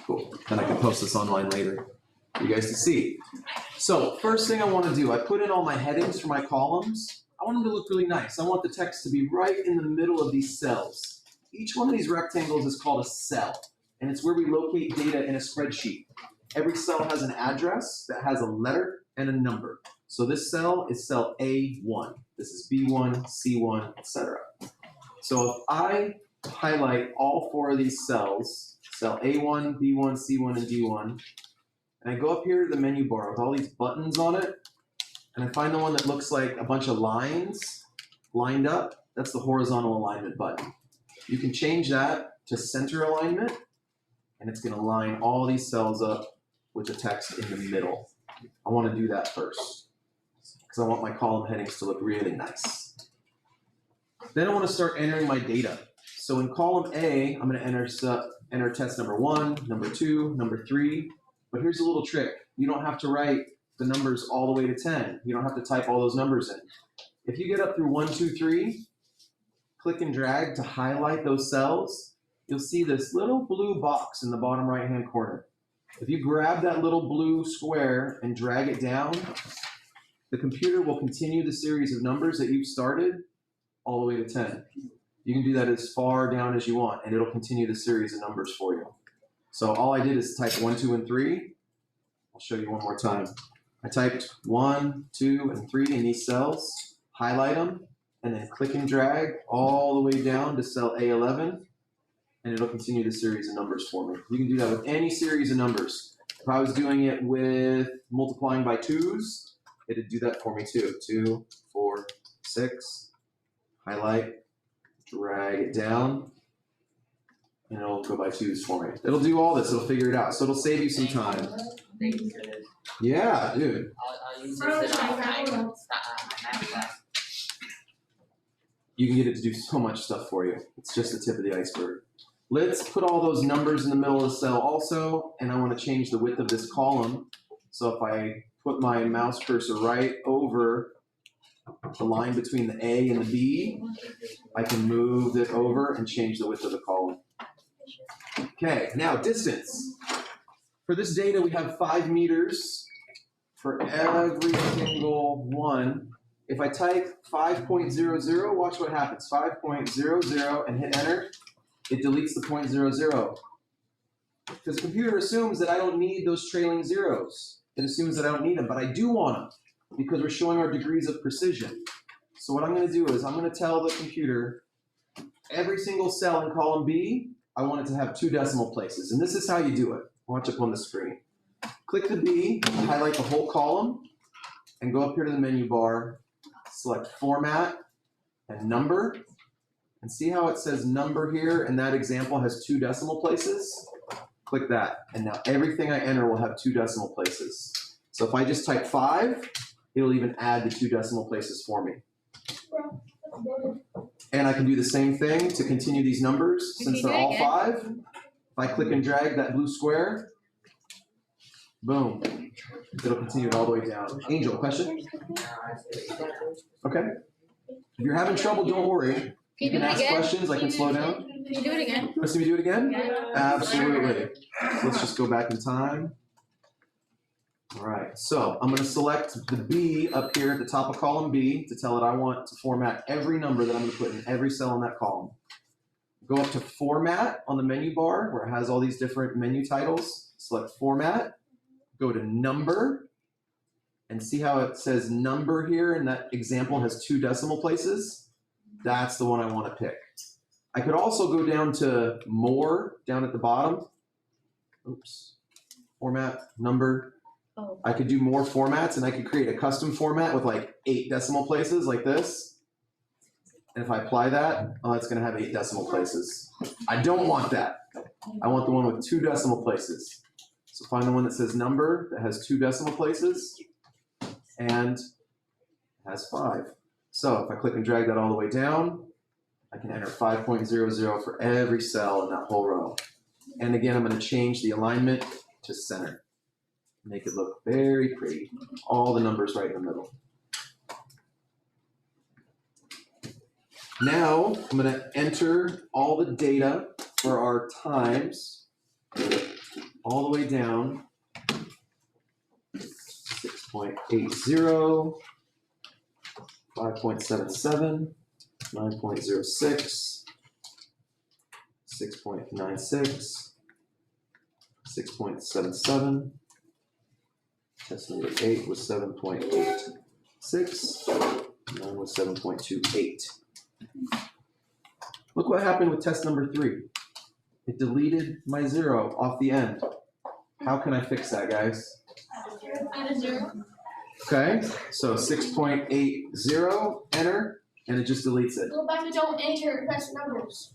Cool. Then I can post this online later for you guys to see. So first thing I want to do, I put in all my headings for my columns. I want them to look really nice. I want the text to be right in the middle of these cells. Each one of these rectangles is called a cell, and it's where we locate data in a spreadsheet. Every cell has an address that has a letter and a number. So this cell is cell A1. This is B1, C1, etc. So if I highlight all 4 of these cells, cell A1, B1, C1, and D1, and I go up here to the menu bar with all these buttons on it, and I find the one that looks like a bunch of lines lined up, that's the horizontal alignment button. You can change that to center alignment, and it's going to line all these cells up with the text in the middle. I want to do that first because I want my column headings to look really nice. Then I want to start entering my data. So in column A, I'm going to enter test number 1, number 2, number 3. But here's a little trick. You don't have to write the numbers all the way to 10. You don't have to type all those numbers in. If you get up through 1, 2, 3, click and drag to highlight those cells, you'll see this little blue box in the bottom right-hand corner. If you grab that little blue square and drag it down, the computer will continue the series of numbers that you've started all the way to 10. You can do that as far down as you want, and it'll continue the series of numbers for you. So all I did is type 1, 2, and 3. I'll show you one more time. I typed 1, 2, and 3 in these cells, highlight them, and then click and drag all the way down to cell A11, and it'll continue the series of numbers for me. You can do that with any series of numbers. If I was doing it with multiplying by 2s, it'd do that for me too. 2, 4, 6, highlight, drag it down, and it'll go by 2s for me. It'll do all this, it'll figure it out. So it'll save you some time. Yeah, dude. I'll use this in my class. You can get it to do so much stuff for you. It's just the tip of the iceberg. Let's put all those numbers in the middle of the cell also, and I want to change the width of this column. So if I put my mouse cursor right over the line between the A and the B, I can move it over and change the width of the column. Okay, now distance. For this data, we have 5 meters for every single one. If I type 5.00, watch what happens. 5.00 and hit enter, it deletes the 0.00. Because the computer assumes that I don't need those trailing zeros. It assumes that I don't need them, but I do want them because we're showing our degrees of precision. So what I'm going to do is I'm going to tell the computer every single cell in column B, I want it to have 2 decimal places. And this is how you do it. Watch up on the screen. Click the B, highlight the whole column, and go up here to the menu bar, select Format and Number, and see how it says number here, and that example has 2 decimal places? Click that, and now everything I enter will have 2 decimal places. So if I just type 5, it'll even add the 2 decimal places for me. And I can do the same thing to continue these numbers since they're all 5. If I click and drag that blue square, boom, it'll continue it all the way down. Angel, question? Okay. If you're having trouble, don't worry. You can ask questions. I can slow down. Can you do it again? Want to see me do it again? Yeah. Absolutely. Let's just go back in time. All right, so I'm going to select the B up here at the top of column B to tell it I want to format every number that I'm going to put in every cell in that column. Go up to Format on the menu bar where it has all these different menu titles. Select Format, go to Number, and see how it says number here, and that example has 2 decimal places? That's the one I want to pick. I could also go down to More down at the bottom. Oops. Format, Number. Oh. I could do more formats, and I could create a custom format with like 8 decimal places like this. And if I apply that, oh, it's going to have 8 decimal places. I don't want that. I want the one with 2 decimal places. So find the one that says number that has 2 decimal places and has 5. So if I click and drag that all the way down, I can enter 5.00 for every cell in that whole row. And again, I'm going to change the alignment to center. Make it look very pretty. All the numbers right in the middle. Now, I'm going to enter all the data for our times. all the way down. 6.80, 5.77, 9.06, 6.96, 6.77. Test number 8 was 7.86. 9 was 7.28. Look what happened with test number 3. It deleted my 0 off the end. How can I fix that, guys? Add a 0. Okay, so 6.80, enter, and it just deletes it. Go back to don't enter, press numbers.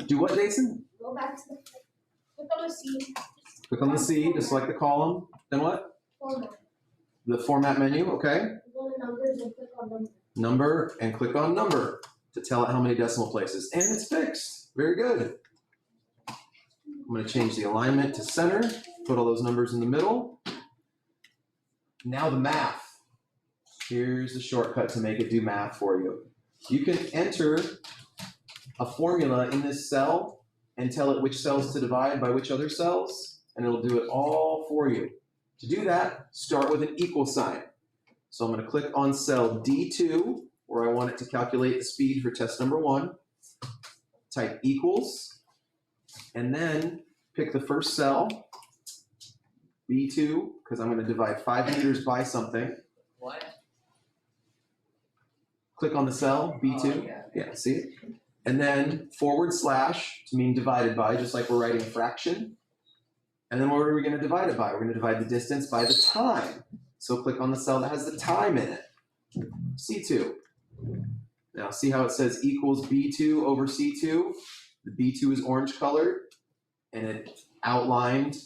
Do what, Jason? Go back to the, click on the C. Click on the C to select the column. Then what? Format. The format menu, okay. Go to numbers and click on numbers. Number, and click on number to tell it how many decimal places. And it's fixed. Very good. I'm going to change the alignment to center, put all those numbers in the middle. Now the math. Here's the shortcut to make it do math for you. You can enter a formula in this cell and tell it which cells to divide by which other cells, and it'll do it all for you. To do that, start with an equal sign. So I'm going to click on cell D2, where I want it to calculate the speed for test number 1. Type equals, and then pick the first cell, B2, because I'm going to divide 5 meters by something. What? Click on the cell, B2. Yeah, see it? And then / to mean divided by, just like we're writing a fraction. And then what are we going to divide it by? We're going to divide the distance by the time. So click on the cell that has the time in it, C2. Now see how it says equals B2 over C2? The B2 is orange colored, and it outlined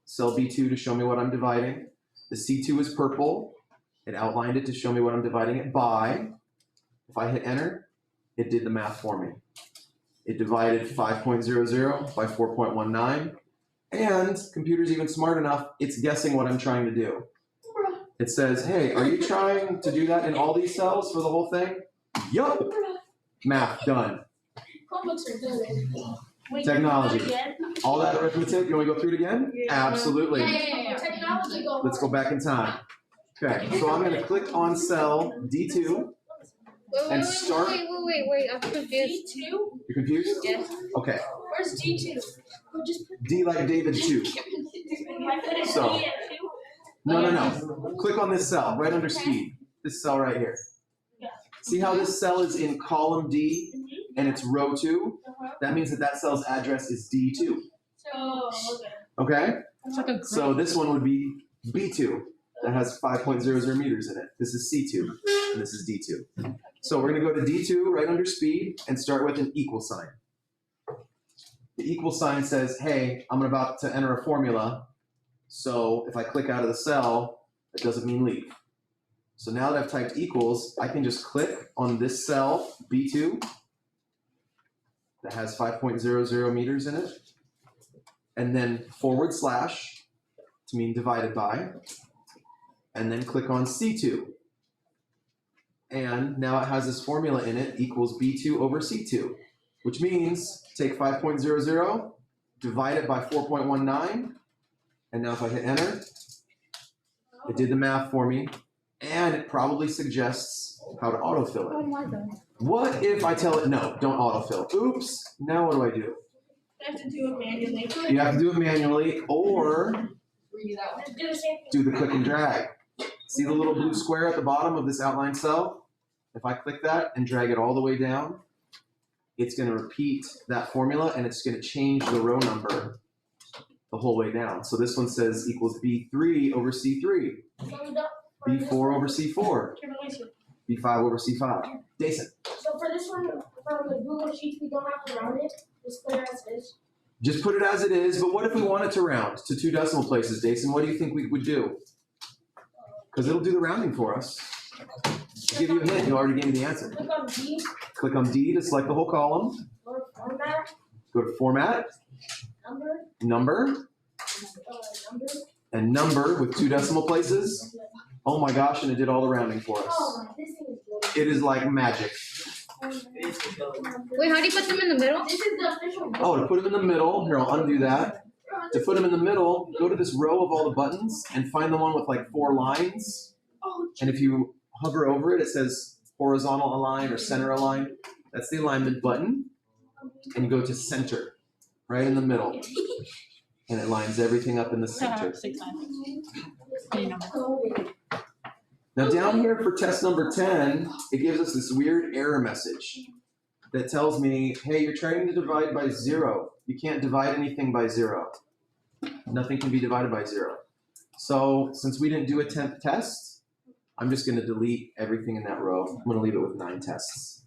cell B2 to show me what I'm dividing. The C2 is purple. It outlined it to show me what I'm dividing it by. If I hit enter, it did the math for me. It divided 5.00 by 4.19. And computer's even smart enough, it's guessing what I'm trying to do. It says, hey, are you trying to do that in all these cells for the whole thing? Yup. Math done. Chromebooks are good. Wait, Technology. can you do it again? All that arithmetic, you want to go through it again? Yeah. Absolutely. Yeah. Technology go. Let's go back in time. Okay, so I'm going to click on cell D2 and start. Wait, I'm confused. D2? You're confused? Yes. Okay, Where's D2? We'll just put D like David 2. So, no. Click on this cell right under speed. This cell right here. See how this cell is in column D and it's row 2? That means that cell's address is D2. So, Okay? It's like a So this one would be B2. That has 5.00 meters in it. This is C2, and this is D2. So we're going to go to D2 right under speed and start with an equal sign. The equal sign says, hey, I'm about to enter a formula, so if I click out of the cell, it doesn't mean leave. So now that I've typed equals, I can just click on this cell, B2, that has 5.00 meters in it, and then / to mean divided by, and then click on C2. And now it has this formula in it, equals B2 over C2, which means take 5.00, divide it by 4.19, and now if I hit enter, it did the math for me, and it probably suggests how to autofill Oh it. my god. What if I tell it, no, don't autofill? Oops, now what do? I have to do it manually. You have to do it manually, or Do the same thing. do the click and drag. See the little blue square at the bottom of this outline cell? If I click that and drag it all the way down, it's going to repeat that formula and it's going to change the row number the whole way down. So this one says equals B3 over C3, B4 over C4, B5 over C5. Jason. So for this one, from the Google Sheets, we don't have to round it. Just put it as it is. Just put it as it is, but what if we wanted to round to 2 decimal places, Jason? What do you think we would do? Because it'll do the rounding for us. I'll give you a hint, you already gave me the answer. Click on D, Click on D to select the whole column. go to Format, Go to Format, Number, Number, Number. and Number with 2 decimal places. Oh my gosh, and it did all the rounding for us. Oh, this thing is good. It is like magic. Wait, how do you put them in the middle? This is the official. Oh, to put them in the middle, here, I'll undo that. To put them in the middle, go to this row of all the buttons and find the one with like 4 lines. And if you hover over it, it says horizontal align or center align. That's the alignment button. And you go to center, right in the middle. And it lines everything up in the center. 6, 9. Now down here for test number 10, it gives us this weird error message that tells me, hey, you're trying to divide by 0. You can't divide anything by 0. Nothing can be divided by 0. So since we didn't do a 10th test, I'm just going to delete everything in that row. I'm going to leave it with 9 tests.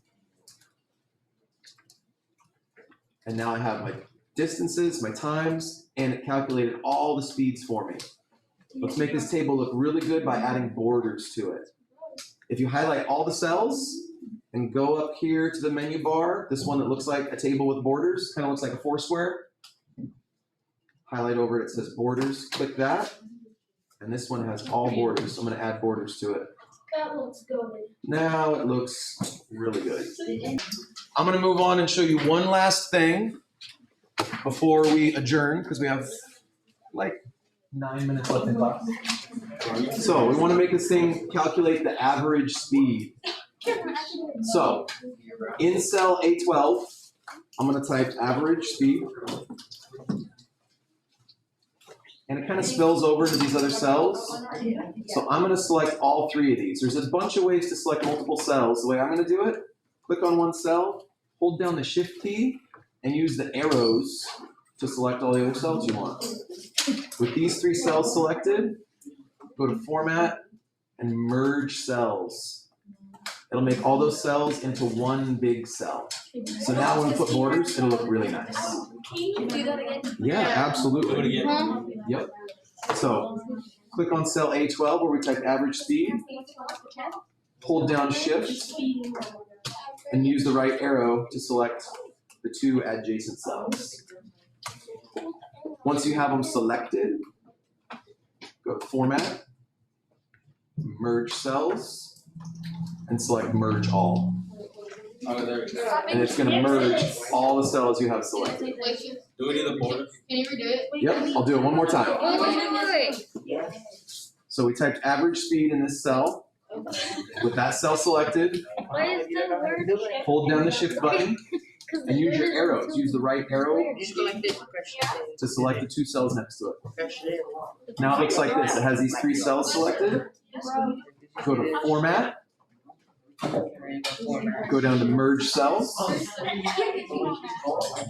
And now I have my distances, my times, and it calculated all the speeds for me. Let's make this table look really good by adding borders to it. If you highlight all the cells and go up here to the menu bar, this one that looks like a table with borders, kind of looks like a 4 square. Highlight over it, it says borders. Click that. And this one has all borders, so I'm going to add borders to it. That looks good. Now it looks really good. I'm going to move on and show you one last thing before we adjourn, because we have like 9 minutes left in class. So we want to make this thing calculate the average speed. So in cell A12, I'm going to type average speed. And it kind of spills over to these other cells. So I'm going to select all 3 of these. There's a bunch of ways to select multiple cells. The way I'm going to do it, click on one cell, hold down the Shift key, and use the arrows to select all the other cells you want. With these 3 cells selected, go to Format and Merge Cells. It'll make all those cells into one big cell. So now when we put borders, it'll look really nice. Can you do that again? Yeah, absolutely. Do it again. Yep. So click on cell A12 where we type average speed, hold down Shift, and use the right arrow to select the 2 adjacent cells. Once you have them selected, go to Format, Merge Cells, and select Merge All. Oh, there we go. And it's going to merge all the cells you have selected. Do it in the border. Can you redo it? Yep, I'll do it one more time. Wait. So we typed average speed in this cell. With that cell selected, What is the word? hold down the Shift button and use your arrows. Use the right arrow Just go like this. to select the 2 cells next to it. Now it looks like this. It has these 3 cells selected. Go to Format. Go down to Merge Cells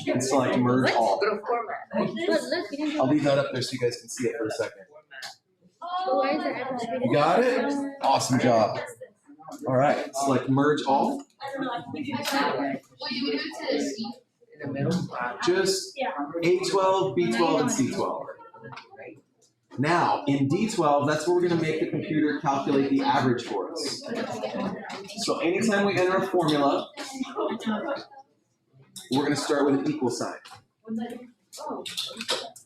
and select Merge All. Go to format. I'll leave that up there so you guys can see it for a second. Why is it average speed? You got it? Awesome job. All right, select Merge All. What you would do to this? In the middle. Just A12, B12, and C12. Now, in D12, that's where we're going to make the computer calculate the average for us. So anytime we enter a formula, we're going to start with an equal sign.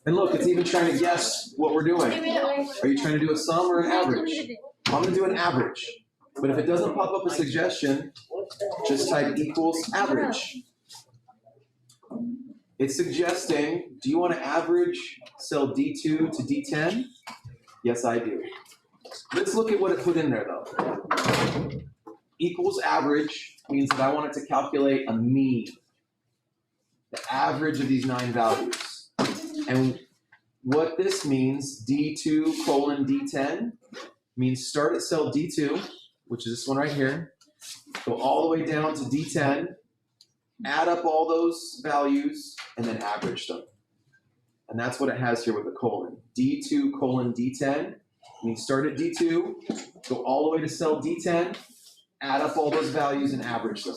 And look, it's even trying to guess what we're doing. Are you trying to do a sum or an average? I'm going to do an average. But if it doesn't pop up a suggestion, just type equals average. It's suggesting, do you want to average cell D2 to D10? Yes, I do. Let's look at what it put in there, though. Equals average means that I want it to calculate a mean, the average of these 9 values. And what this means, D2 colon D10, means start at cell D2, which is this one right here, go all the way down to D10, add up all those values, and then average them. And that's what it has here with the colon. D2 colon D10 means start at D2, go all the way to cell D10, add up all those values and average them.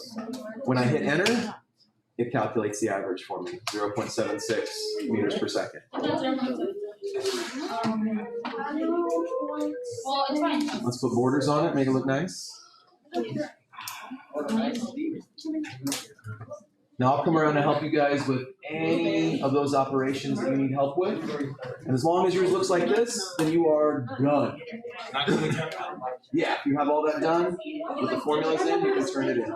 When I hit enter, it calculates the average for me, 0.76 meters per second. Let's put borders on it, make it look nice. Now I'll come around and help you guys with any of those operations that you need help with. And as long as yours looks like this, then you are done. Yeah, if you have all that done with the formulas in, you can turn it in.